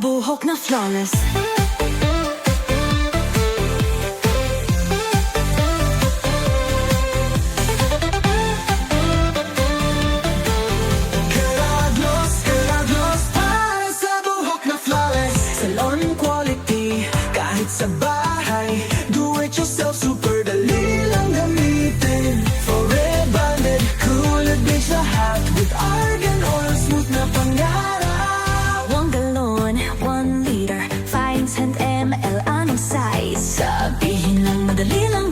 buhok na flawless. Keragloss, Keragloss para sa buhok na flawless. Salon quality, kahit sa bahay. Do it yourself, super dali lang gamitin. Forever banded, cool at beach lahat. With arganoil, smooth na pangarap. 1 gallon, 1 liter, 5 and ml, anong size? Sabihin lang, madali lang